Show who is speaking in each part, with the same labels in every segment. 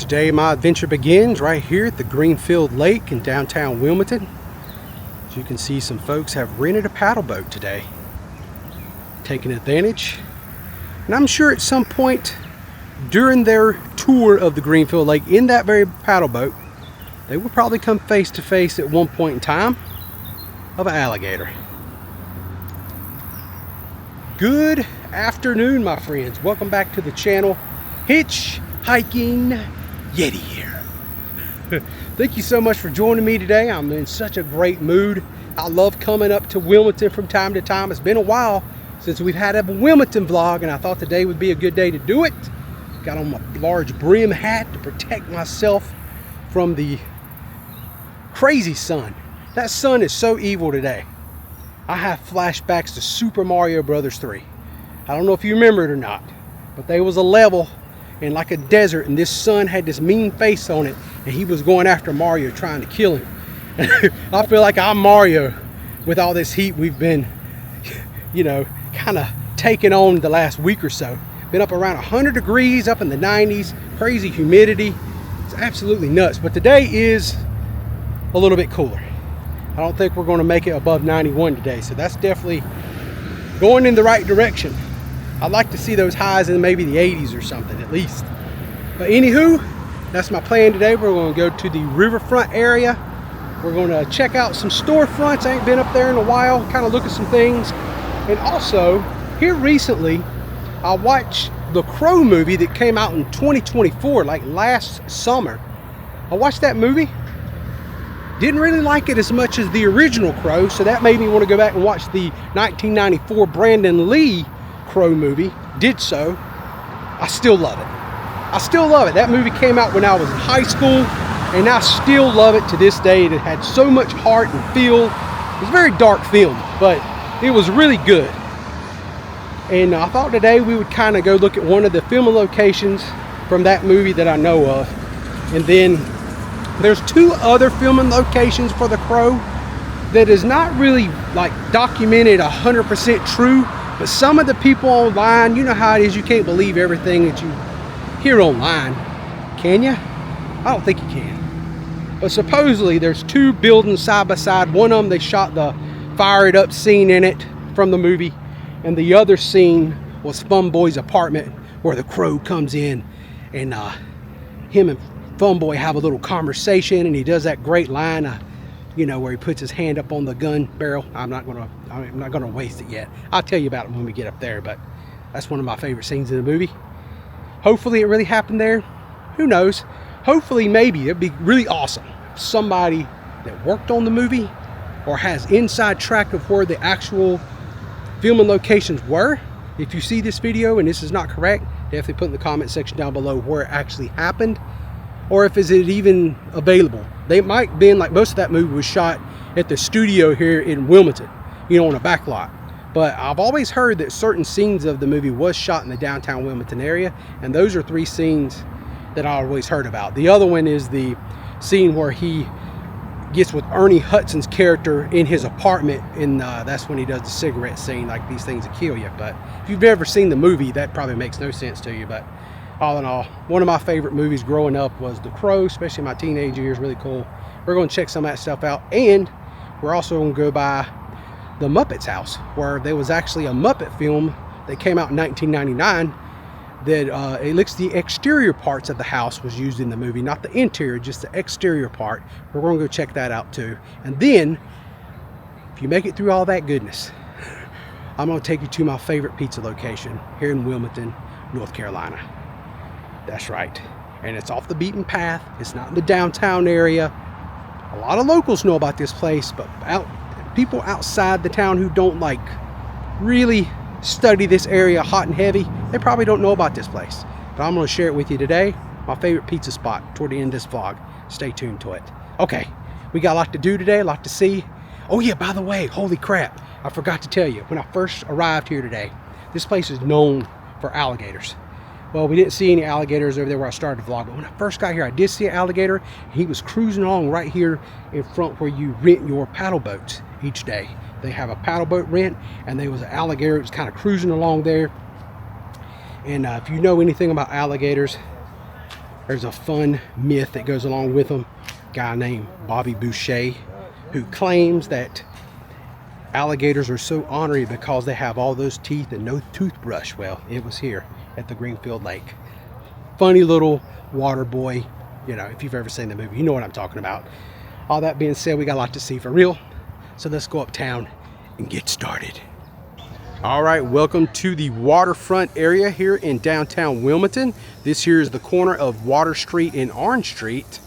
Speaker 1: Today my adventure begins right here at the Greenfield Lake in downtown Wilmington. As you can see, some folks have rented a paddle boat today, taking advantage. And I'm sure at some point during their tour of the Greenfield Lake in that very paddle boat, they will probably come face to face at one point in time of an alligator. Good afternoon, my friends. Welcome back to the channel. Hitch Hiking Yeti here. Thank you so much for joining me today. I'm in such a great mood. I love coming up to Wilmington from time to time. It's been a while since we've had a Wilmington vlog, and I thought today would be a good day to do it. Got on my large brim hat to protect myself from the crazy sun. That sun is so evil today. I have flashbacks to Super Mario Brothers 3. I don't know if you remember it or not, but there was a level in like a desert, and this sun had this mean face on it, and he was going after Mario, trying to kill him. I feel like I'm Mario with all this heat we've been, you know, kind of taking on the last week or so. Been up around 100 degrees, up in the 90s, crazy humidity. It's absolutely nuts. But today is a little bit cooler. I don't think we're going to make it above 91 today, so that's definitely going in the right direction. I'd like to see those highs in maybe the 80s or something at least. But anywho, that's my plan today. We're going to go to the riverfront area. We're going to check out some storefronts. I ain't been up there in a while, kind of look at some things. And also, here recently, I watched the Crow movie that came out in 2024, like last summer. I watched that movie. Didn't really like it as much as the original Crow, so that made me want to go back and watch the 1994 Brandon Lee Crow movie. Did so. I still love it. I still love it. That movie came out when I was in high school, and I still love it to this day. It had so much heart and feel. It was a very dark film, but it was really good. And I thought today we would kind of go look at one of the filming locations from that movie that I know of. And then there's two other filming locations for The Crow that is not really like documented 100% true, but some of the people online, you know how it is, you can't believe everything that you hear online. Can you? I don't think you can. But supposedly there's two buildings side by side. One of them, they shot the fire it up scene in it from the movie, and the other scene was Fun Boy's apartment, where the Crow comes in, and him and Fun Boy have a little conversation, and he does that great line, you know, where he puts his hand up on the gun barrel. I'm not gonna waste it yet. I'll tell you about it when we get up there, but that's one of my favorite scenes in the movie. Hopefully it really happened there. Who knows? Hopefully, maybe. It'd be really awesome if somebody that worked on the movie or has inside track of where the actual filming locations were. If you see this video and this is not correct, definitely put in the comment section down below where it actually happened, or if is it even available. They might been, like most of that movie was shot at the studio here in Wilmington, you know, on a back lot. But I've always heard that certain scenes of the movie was shot in the downtown Wilmington area, and those are three scenes that I always heard about. The other one is the scene where he gets with Ernie Hudson's character in his apartment, and that's when he does the cigarette scene, like these things will kill you. But if you've never seen the movie, that probably makes no sense to you. But all in all, one of my favorite movies growing up was The Crow, especially my teenage years. Really cool. We're going to check some of that stuff out, and we're also going to go by the Muppets house, where there was actually a Muppet film that came out in 1999 that it looks the exterior parts of the house was used in the movie, not the interior, just the exterior part. We're going to go check that out too. And then, if you make it through all that goodness, I'm going to take you to my favorite pizza location here in Wilmington, North Carolina. That's right. And it's off the beaten path. It's not in the downtown area. A lot of locals know about this place, but people outside the town who don't like really study this area hot and heavy, they probably don't know about this place. But I'm going to share it with you today. My favorite pizza spot toward the end of this vlog. Stay tuned to it. Okay, we got a lot to do today, a lot to see. Oh yeah, by the way, holy crap, I forgot to tell you, when I first arrived here today, this place is known for alligators. Well, we didn't see any alligators over there where I started the vlog, but when I first got here, I did see an alligator. He was cruising along right here in front where you rent your paddle boats each day. They have a paddle boat rent, and there was an alligator that was kind of cruising along there. And if you know anything about alligators, There's a fun myth that goes along with them. A guy named Bobby Boucher, who claims that alligators are so ornery because they have all those teeth and no toothbrush. Well, it was here at the Greenfield Lake. Funny little water boy. You know, if you've ever seen the movie, you know what I'm talking about. All that being said, we got a lot to see for real. So let's go uptown and get started. All right, welcome to the waterfront area here in downtown Wilmington. This here is the corner of Water Street and Orange Street.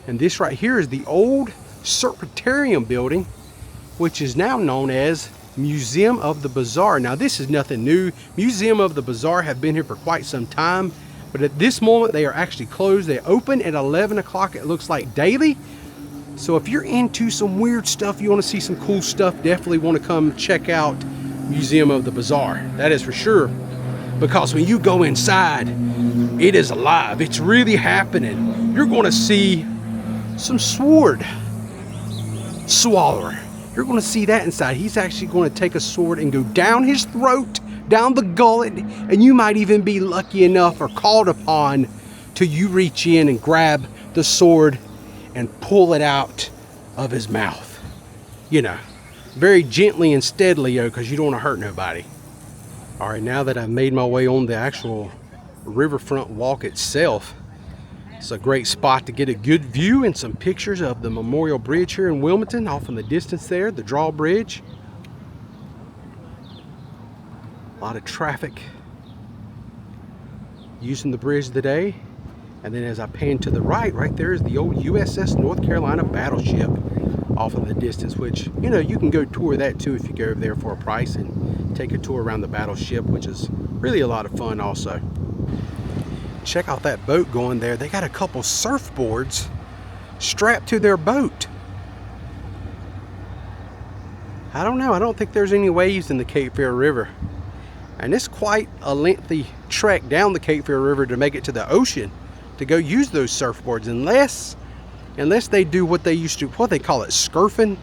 Speaker 1: And this right here is the old Serpentarium building, which is now known as Museum of the Bizaar. Now this is nothing new. Museum of the Bizaar have been here for quite some time, but at this moment they are actually closed. They open at 11 o'clock, it looks like, daily. So if you're into some weird stuff, you want to see some cool stuff, definitely want to come check out Museum of the Bizaar. That is for sure, because when you go inside, it is alive. It's really happening. You're going to see some sword swallower. You're going to see that inside. He's actually going to take a sword and go down his throat, down the gullet, and you might even be lucky enough or called upon to you reach in and grab the sword and pull it out of his mouth. You know, very gently and steadily, yo, because you don't want to hurt nobody. All right, now that I've made my way on the actual riverfront walk itself, it's a great spot to get a good view and some pictures of the Memorial Bridge here in Wilmington. Off in the distance there, the drawbridge. A lot of traffic using the bridge today. And then as I pan to the right, right there is the old USS North Carolina battleship off in the distance, which, you know, you can go tour that too if you go over there for a price and take a tour around the battleship, which is really a lot of fun also. Check out that boat going there. They got a couple surfboards strapped to their boat. I don't know, I don't think there's any waves in the Cape Fear River. And it's quite a lengthy trek down the Cape Fear River to make it to the ocean to go use those surfboards, unless they do what they used to, what they call it, scurfing,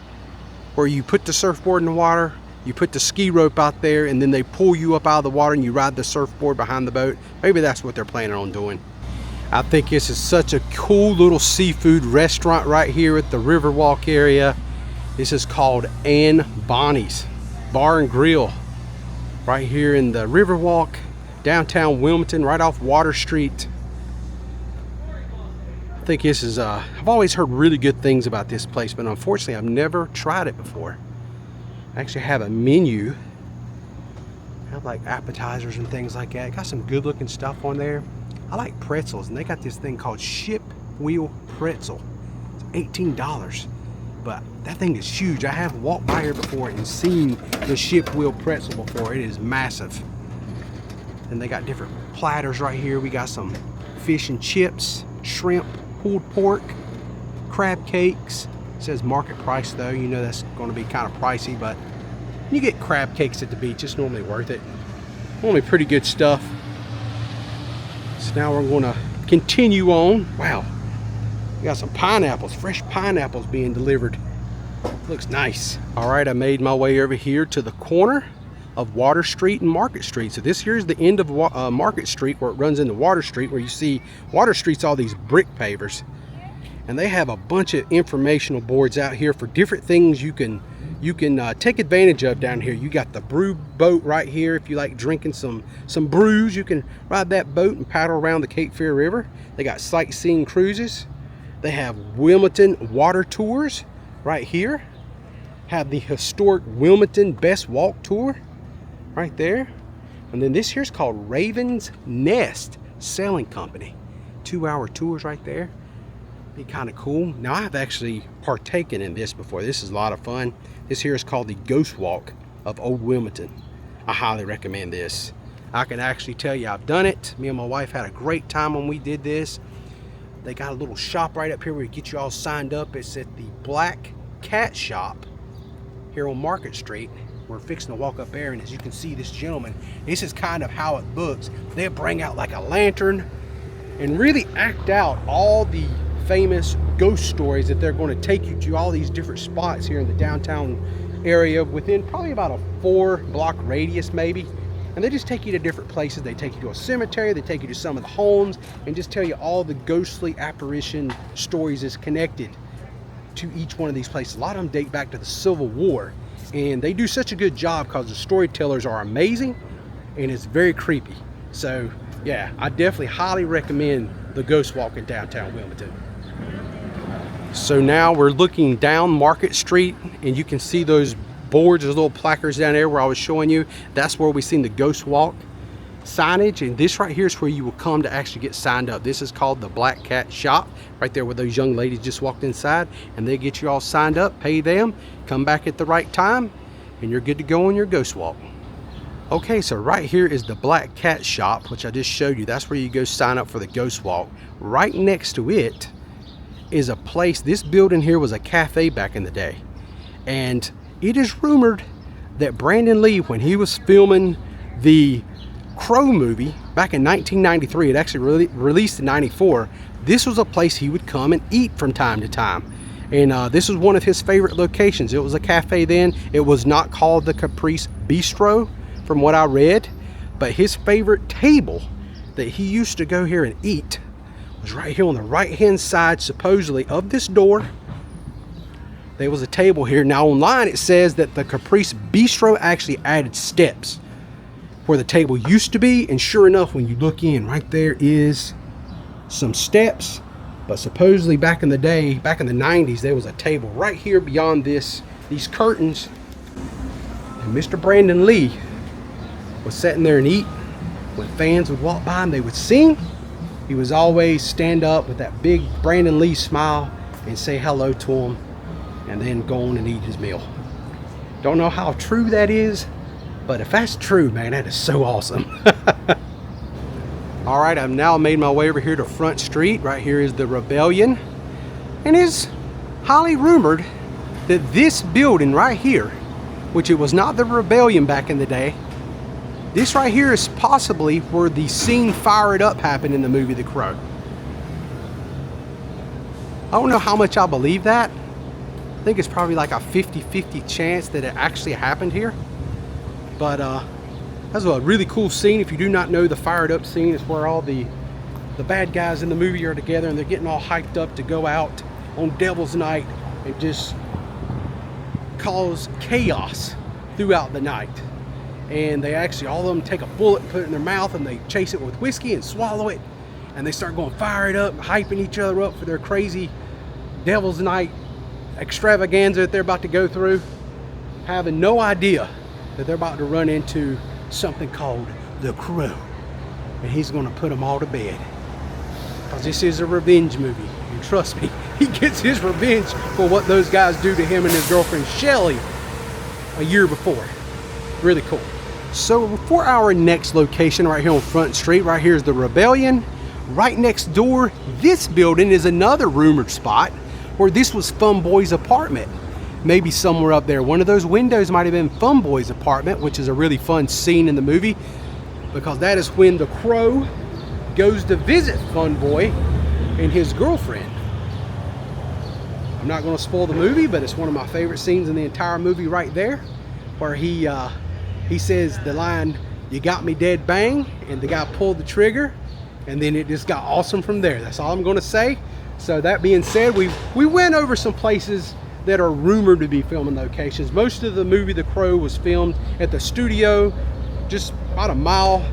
Speaker 1: where you put the surfboard in the water, you put the ski rope out there, and then they pull you up out of the water and you ride the surfboard behind the boat. Maybe that's what they're planning on doing. I think this is such a cool little seafood restaurant right here at the Riverwalk area. This is called Ann Bonnie's Bar and Grill, right here in the Riverwalk, downtown Wilmington, right off Water Street. I think this is, I've always heard really good things about this place, but unfortunately I've never tried it before. I actually have a menu. I have like appetizers and things like that. Got some good looking stuff on there. I like pretzels, and they got this thing called Ship Wheel Pretzel. It's $18, but that thing is huge. I have walked by here before and seen the Ship Wheel Pretzel before. It is massive. And they got different platters right here. We got some fish and chips, shrimp, pulled pork, crab cakes. It says market price though, you know that's going to be kind of pricey, but you get crab cakes at the beach, it's normally worth it. Normally pretty good stuff. So now we're going to continue on. Wow, we got some pineapples, fresh pineapples being delivered. Looks nice. All right, I made my way over here to the corner of Water Street and Market Street. So this here is the end of Market Street, where it runs into Water Street, where you see Water Street's all these brick pavers. And they have a bunch of informational boards out here for different things you can take advantage of down here. You got the brew boat right here. If you like drinking some brews, you can ride that boat and paddle around the Cape Fear River. They got sightseeing cruises. They have Wilmington water tours right here. Have the historic Wilmington Best Walk tour right there. And then this here's called Raven's Nest Sailing Company. 2-hour tours right there. Be kind of cool. Now I've actually partaken in this before. This is a lot of fun. This here is called the Ghost Walk of Old Wilmington. I highly recommend this. I can actually tell you I've done it. Me and my wife had a great time when we did this. They got a little shop right up here where you get you all signed up. It's at the Black Cat Shop here on Market Street. We're fixing to walk up there, and as you can see, this gentleman, this is kind of how it books. They'll bring out like a lantern and really act out all the famous ghost stories that they're going to take you to all these different spots here in the downtown area within probably about a 4-block radius maybe. And they just take you to different places. They take you to a cemetery, they take you to some of the homes, and just tell you all the ghostly apparition stories that's connected to each one of these places. A lot of them date back to the Civil War, and they do such a good job because the storytellers are amazing, and it's very creepy. So yeah, I definitely highly recommend the Ghost Walk in downtown Wilmington. So now we're looking down Market Street, and you can see those boards, those little placards down there where I was showing you. That's where we've seen the Ghost Walk signage, and this right here is where you will come to actually get signed up. This is called the Black Cat Shop, right there where those young ladies just walked inside, and they get you all signed up, pay them, come back at the right time, and you're good to go on your Ghost Walk. Okay, so right here is the Black Cat Shop, which I just showed you. That's where you go sign up for the Ghost Walk. Right next to it is a place. This building here was a cafe back in the day, and it is rumored that Brandon Lee, when he was filming the Crow movie back in 1993, it actually released in 94, this was a place he would come and eat from time to time. And this was one of his favorite locations. It was a cafe then. It was not called the Caprice Bistro from what I read, but his favorite table that he used to go here and eat was right here on the right hand side, supposedly, of this door. There was a table here. Now online it says that the Caprice Bistro actually added steps where the table used to be, and sure enough, when you look in, right there is some steps. But supposedly back in the day, back in the 90s, there was a table right here beyond these curtains, and Mr. Brandon Lee was sitting there and eat. When fans would walk by and they would sing, he was always stand up with that big Brandon Lee smile and say hello to them, and then go on and eat his meal. Don't know how true that is, but if that's true, man, that is so awesome. All right, I've now made my way over here to Front Street. Right here is the Rebellion, and it's highly rumored that this building right here, which it was not the Rebellion back in the day, this right here is possibly where the scene Fire It Up happened in the movie The Crow. I don't know how much I believe that. I think it's probably like a 50-50 chance that it actually happened here. But that's a really cool scene. If you do not know, the Fire It Up scene is where all the bad guys in the movie are together, and they're getting all hyped up to go out on Devil's Night and just cause chaos throughout the night. And they actually, all of them take a bullet and put it in their mouth, and they chase it with whiskey and swallow it, and they start going fire it up, hyping each other up for their crazy Devil's Night extravaganza that they're about to go through, having no idea that they're about to run into something called the Crow, and he's going to put them all to bed, because this is a revenge movie, and trust me, he gets his revenge for what those guys do to him and his girlfriend Shelly a year before. Really cool. So for our next location right here on Front Street, right here is the Rebellion. Right next door, this building is another rumored spot where this was Fun Boy's apartment. Maybe somewhere up there. One of those windows might have been Fun Boy's apartment, which is a really fun scene in the movie, because that is when the Crow goes to visit Fun Boy and his girlfriend. I'm not going to spoil the movie, but it's one of my favorite scenes in the entire movie right there, where he says the line, "You got me dead bang," and the guy pulled the trigger, and then it just got awesome from there. That's all I'm going to say. So that being said, we went over some places that are rumored to be filming locations. Most of the movie The Crow was filmed at the studio just about a mile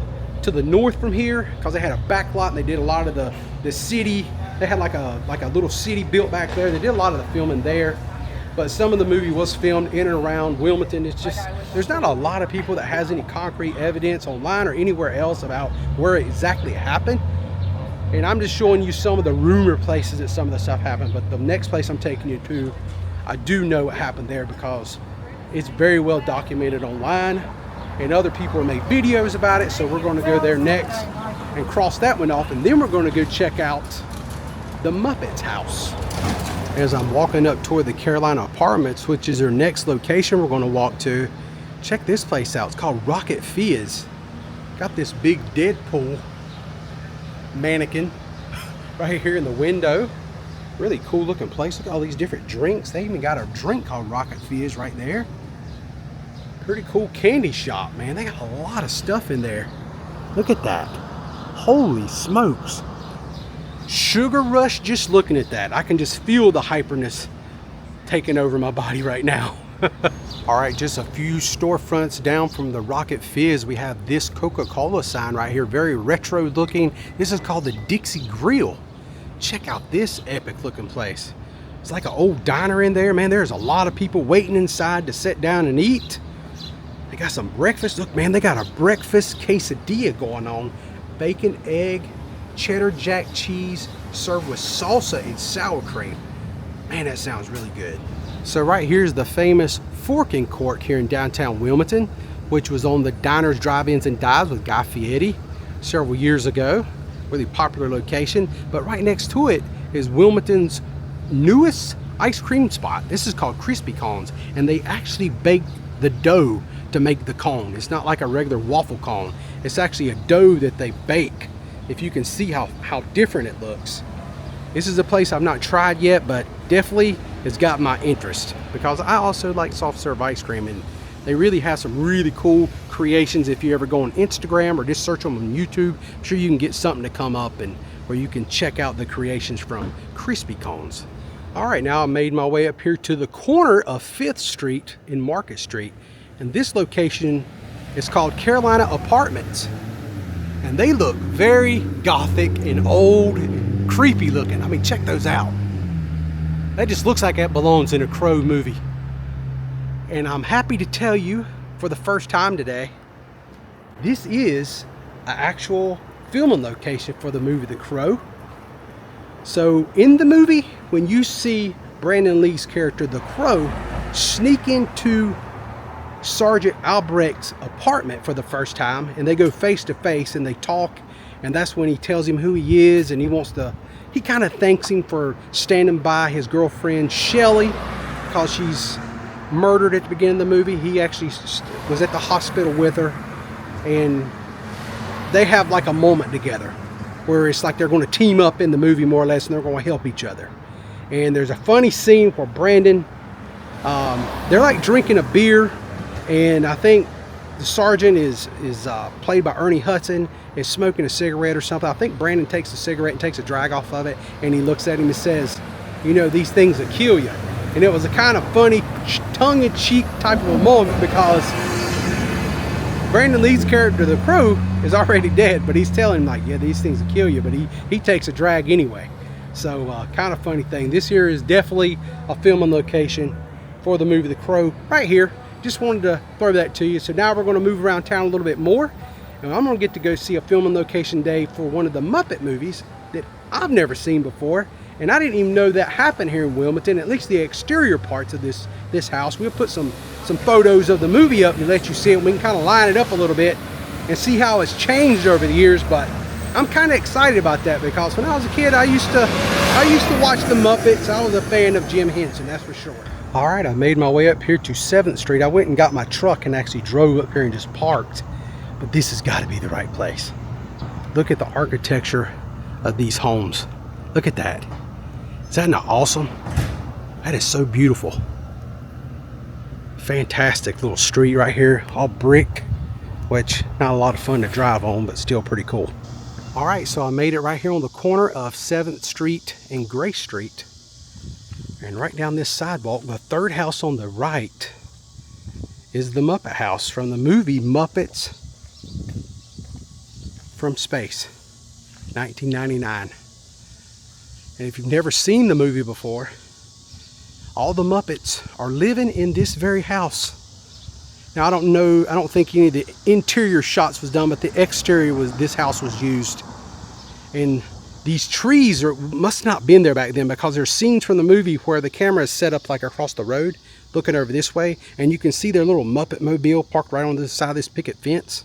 Speaker 1: to the north from here, because they had a back lot and they did a lot of the city. They had like a little city built back there. They did a lot of the filming there, but some of the movie was filmed in and around Wilmington. It's just, there's not a lot of people that has any concrete evidence online or anywhere else about where it exactly happened. And I'm just showing you some of the rumor places that some of the stuff happened. But the next place I'm taking you to, I do know what happened there, because it's very well documented online, and other people have made videos about it. So we're going to go there next and cross that one off, and then we're going to go check out the Muppet House. As I'm walking up toward the Carolina Apartments, which is our next location we're going to walk to, check this place out. It's called Rocket Fizz. Got this big Deadpool mannequin right here in the window. Really cool looking place. Look at all these different drinks. They even got a drink called Rocket Fizz right there. Pretty cool candy shop, man. They got a lot of stuff in there. Look at that. Holy smokes. Sugar rush just looking at that. I can just feel the hyperness taking over my body right now. All right, just a few storefronts down from the Rocket Fizz, we have this Coca-Cola sign right here, very retro looking. This is called the Dixie Grill. Check out this epic looking place. It's like an old diner in there, man. There's a lot of people waiting inside to sit down and eat. They got some breakfast. Look, man, they got a breakfast quesadilla going on. Bacon, egg, cheddar jack cheese, served with salsa and sour cream. Man, that sounds really good. So right here's the famous Fork and Cork here in downtown Wilmington, which was on the Diners, Drive-Ins, and Dives with Guy Fieri several years ago. Really popular location. But right next to it is Wilmington's newest ice cream spot. This is called Crispy Cones, and they actually bake the dough to make the cone. It's not like a regular waffle cone. It's actually a dough that they bake. If you can see how different it looks. This is a place I've not tried yet, but definitely has got my interest because I also like soft serve ice cream, and they really have some really cool creations. If you ever go on Instagram or just search them on YouTube, I'm sure you can get something to come up and where you can check out the creations from Crispy Cones. All right, now I made my way up here to the corner of 5th Street and Market Street, and this location is called Carolina Apartments, and they look very gothic and old and creepy looking. I mean, check those out. That just looks like that belongs in a Crow movie. And I'm happy to tell you for the first time today, this is an actual filming location for the movie The Crow. So in the movie, when you see Brandon Lee's character The Crow sneak into Sergeant Albrecht's apartment for the first time, and they go face to face and they talk, and that's when he tells him who he is, and he kind of thanks him for standing by his girlfriend Shelly because she's murdered at the beginning of the movie. He actually was at the hospital with her, and they have like a moment together where it's like they're going to team up in the movie more or less, and they're going to help each other. And there's a funny scene where Brandon, they're like drinking a beer, and I think the sergeant is played by Ernie Hudson, is smoking a cigarette or something. I think Brandon takes the cigarette and takes a drag off of it, and he looks at him and says, you know, these things will kill you. And it was a kind of funny tongue-in-cheek type of a moment because Brandon Lee's character, The Crow, is already dead, but he's telling him like, yeah, these things will kill you, but he takes a drag anyway. So kind of funny thing. This here is definitely a filming location for the movie The Crow right here. Just wanted to throw that to you. So now we're going to move around town a little bit more, and I'm going to get to go see a filming location day for one of the Muppet movies that I've never seen before, and I didn't even know that happened here in Wilmington, at least the exterior parts of this house. We'll put some photos of the movie up and let you see it. We can kind of line it up a little bit and see how it's changed over the years, but I'm kind of excited about that because when I was a kid, I used to watch the Muppets. I was a fan of Jim Henson, that's for sure. All right, I made my way up here to 7th Street. I went and got my truck and actually drove up here and just parked. But this has got to be the right place. Look at the architecture of these homes. Look at that. Is that not awesome? That is so beautiful. Fantastic little street right here, all brick, which not a lot of fun to drive on, but still pretty cool. All right, so I made it right here on the corner of 7th Street and Gray Street. And right down this sidewalk, the third house on the right is the Muppet House from the movie Muppets from Space, 1999. And if you've never seen the movie before, all the Muppets are living in this very house. Now I don't think any of the interior shots was done, but the exterior this house was used. And these trees must not been there back then because there's scenes from the movie where the camera is set up like across the road, looking over this way, and you can see their little Muppet mobile parked right on the side of this picket fence.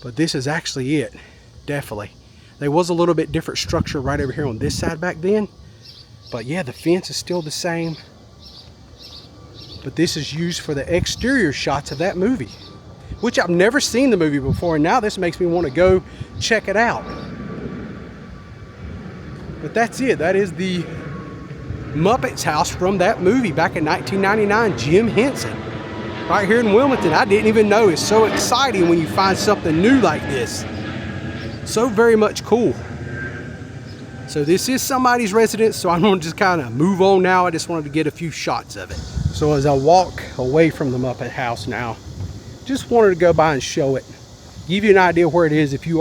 Speaker 1: But this is actually it, definitely. There was a little bit different structure right over here on this side back then, but yeah, the fence is still the same. But this is used for the exterior shots of that movie, which I've never seen the movie before, and now this makes me want to go check it out. But that's it. That is the Muppets house from that movie back in 1999, Jim Henson. Right here in Wilmington. I didn't even know. It's so exciting when you find something new like this. So very much cool. So this is somebody's residence, so I'm going to just kind of move on now. I just wanted to get a few shots of it. So as I walk away from the Muppet house now, just wanted to go by and show it. Give you an idea where it is if you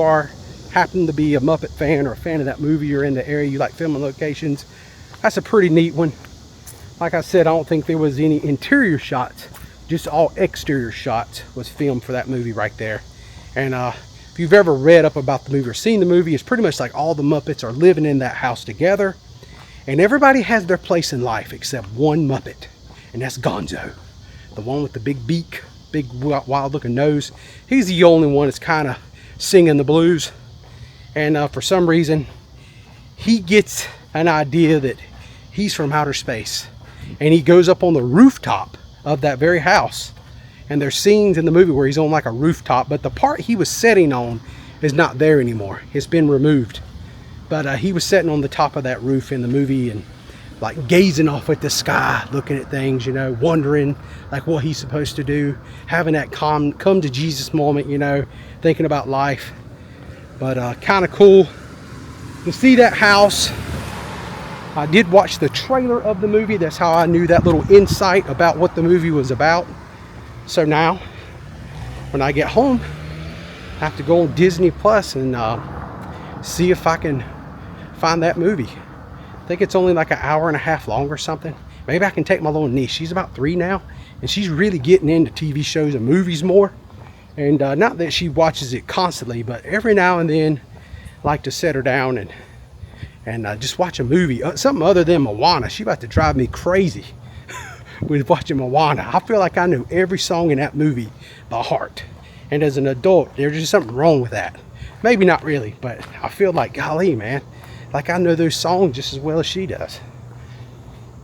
Speaker 1: happen to be a Muppet fan or a fan of that movie or in the area you like filming locations. That's a pretty neat one. Like I said, I don't think there was any interior shots. Just all exterior shots was filmed for that movie right there. And if you've ever read up about the movie or seen the movie, it's pretty much like all the Muppets are living in that house together. And everybody has their place in life except one Muppet. And that's Gonzo. The one with the big beak, big wild looking nose. He's the only one that's kind of singing the blues. And for some reason, he gets an idea that he's from outer space. And he goes up on the rooftop of that very house, and there's scenes in the movie where he's on like a rooftop, but the part he was sitting on is not there anymore. It's been removed, but he was sitting on the top of that roof in the movie and like gazing off at the sky, looking at things, you know, wondering like what he's supposed to do, having that come to Jesus moment, you know, thinking about life. But kind of cool to see that house. I did watch the trailer of the movie. That's how I knew that little insight about what the movie was about. So now, when I get home, I have to go on Disney Plus and see if I can find that movie. I think it's only like an hour and a half long or something. Maybe I can take my little niece. She's about 3 now, and she's really getting into TV shows and movies more. And not that she watches it constantly, but every now and then, I like to set her down and just watch a movie, something other than Moana. She's about to drive me crazy with watching Moana. I feel like I knew every song in that movie by heart. And as an adult, there's just something wrong with that. Maybe not really, but I feel like, golly, man, like I know those songs just as well as she does.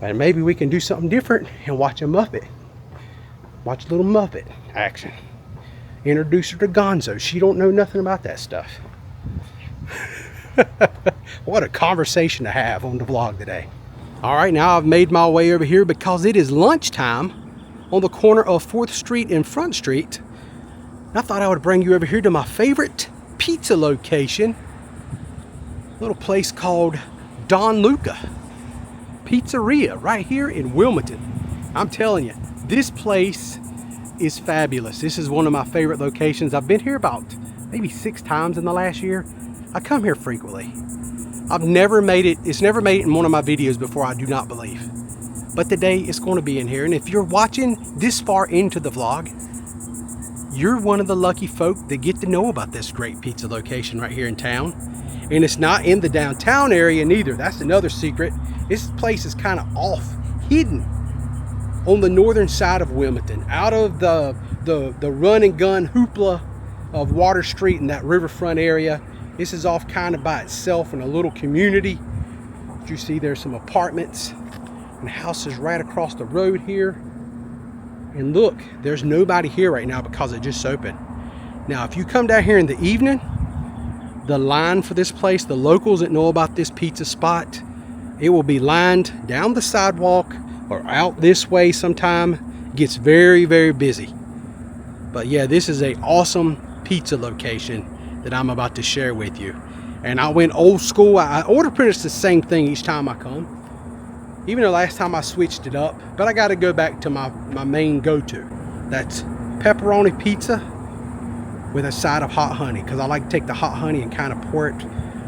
Speaker 1: And maybe we can do something different and watch a Muppet. Watch a little Muppet action. Introduce her to Gonzo. She don't know nothing about that stuff. What a conversation to have on the vlog today. All right, now I've made my way over here because it is lunchtime on the corner of 4th Street and Front Street. I thought I would bring you over here to my favorite pizza location. A little place called Don Luca Pizzeria right here in Wilmington. I'm telling you, this place is fabulous. This is one of my favorite locations. I've been here about maybe 6 times in the last year. I come here frequently. I've never made it. It's never made it in one of my videos before, I do not believe. But today it's going to be in here. And if you're watching this far into the vlog, you're one of the lucky folk that get to know about this great pizza location right here in town. And it's not in the downtown area neither. That's another secret. This place is kind of off, hidden on the northern side of Wilmington, out of the run and gun hoopla of Water Street and that riverfront area. This is off kind of by itself in a little community. As you see, there's some apartments and houses right across the road here. And look, there's nobody here right now because it just opened. Now, if you come down here in the evening, the line for this place, the locals that know about this pizza spot, it will be lined down the sidewalk or out this way sometime. It gets very, very busy. But yeah, this is an awesome pizza location that I'm about to share with you. And I went old school. I order pretty much the same thing each time I come, even the last time I switched it up. But I got to go back to my main go-to. That's pepperoni pizza with a side of hot honey, because I like to take the hot honey and kind of pour it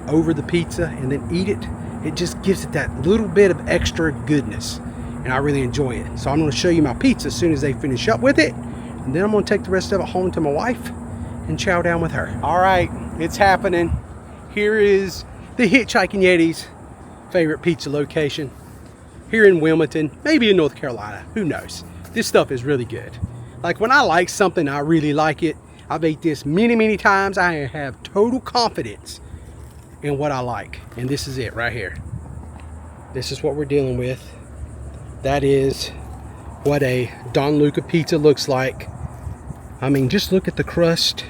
Speaker 1: over the pizza and then eat it. It just gives it that little bit of extra goodness, and I really enjoy it. So I'm going to show you my pizza as soon as they finish up with it, and then I'm going to take the rest of it home to my wife and chow down with her. All right, it's happening. Here is the Hitchhiking Yeti's favorite pizza location here in Wilmington, maybe in North Carolina, who knows. This stuff is really good. Like when I like something, I really like it. I've ate this many times. I have total confidence in what I like, and this is it right here. This is what we're dealing with. That is what a Don Luca pizza looks like. I mean, just look at the crust.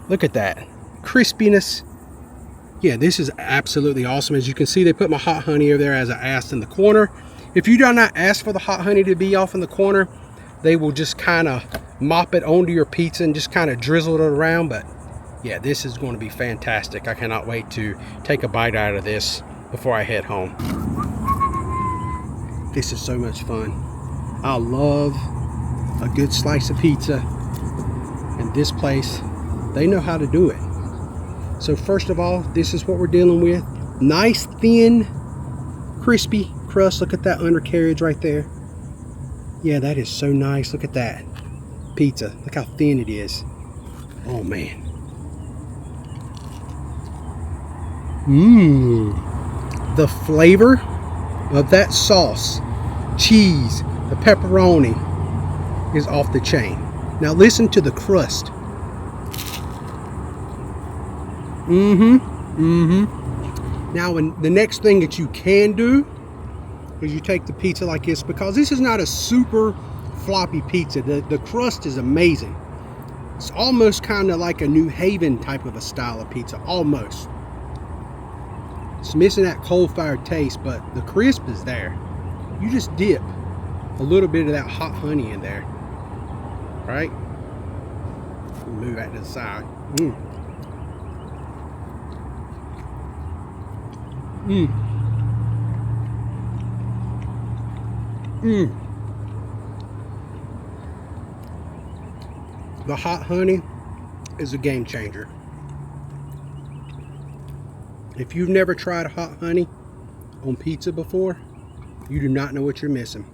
Speaker 1: Look at that crispiness. Yeah, this is absolutely awesome. As you can see, they put my hot honey over there, as I asked, in the corner. If you do not ask for the hot honey to be off in the corner, they will just kind of mop it onto your pizza and just kind of drizzle it around. But yeah, this is going to be fantastic. I cannot wait to take a bite out of this before I head home. This is so much fun. I love a good slice of pizza, and this place, they know how to do it. So first of all, this is what we're dealing with. Nice, thin, crispy crust. Look at that undercarriage right there. Yeah, that is so nice. Look at that pizza. Look how thin it is. Oh man. The flavor of that sauce, cheese, the pepperoni is off the chain. Now listen to the crust. Now, the next thing that you can do is you take the pizza like this, because this is not a super floppy pizza. The crust is amazing. It's almost kind of like a New Haven type of a style of pizza, almost. It's missing that coal-fired taste, but the crisp is there. You just dip a little bit of that hot honey in there, right? Move that to the side. The hot honey is a game changer. If you've never tried hot honey on pizza before, you do not know what you're missing.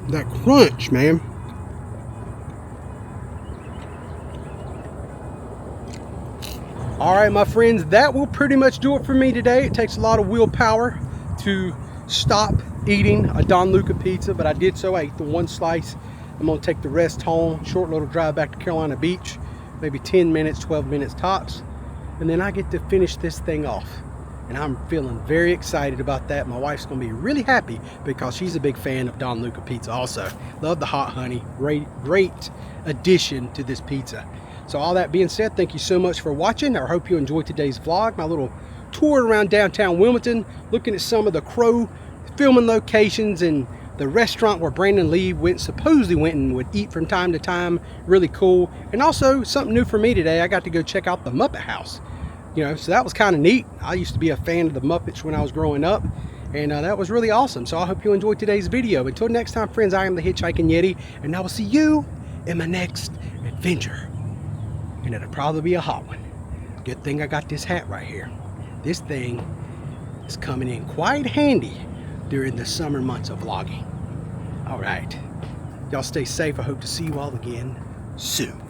Speaker 1: That crunch, man. All right, my friends, that will pretty much do it for me today. It takes a lot of willpower to stop eating a Don Luca pizza, but I did so. I ate the one slice. I'm gonna take the rest home. Short little drive back to Carolina Beach, maybe 10 minutes, 12 minutes tops, and then I get to finish this thing off. And I'm feeling very excited about that. My wife's gonna be really happy because she's a big fan of Don Luca pizza also. Love the hot honey. Great addition to this pizza. So all that being said, thank you so much for watching. I hope you enjoyed today's vlog, my little tour around downtown Wilmington, looking at some of the Crow filming locations and the restaurant where Brandon Lee supposedly went and would eat from time to time. Really cool. And also something new for me today, I got to go check out the Muppet House. You know, so that was kind of neat. I used to be a fan of the Muppets when I was growing up, and that was really awesome. So I hope you enjoyed today's video. Until next time, friends, I am the Hitchhiking Yeti, and I will see you in my next adventure. And it'll probably be a hot one. Good thing I got this hat right here. This thing is coming in quite handy during the summer months of vlogging. All right, y'all stay safe. I hope to see you all again soon.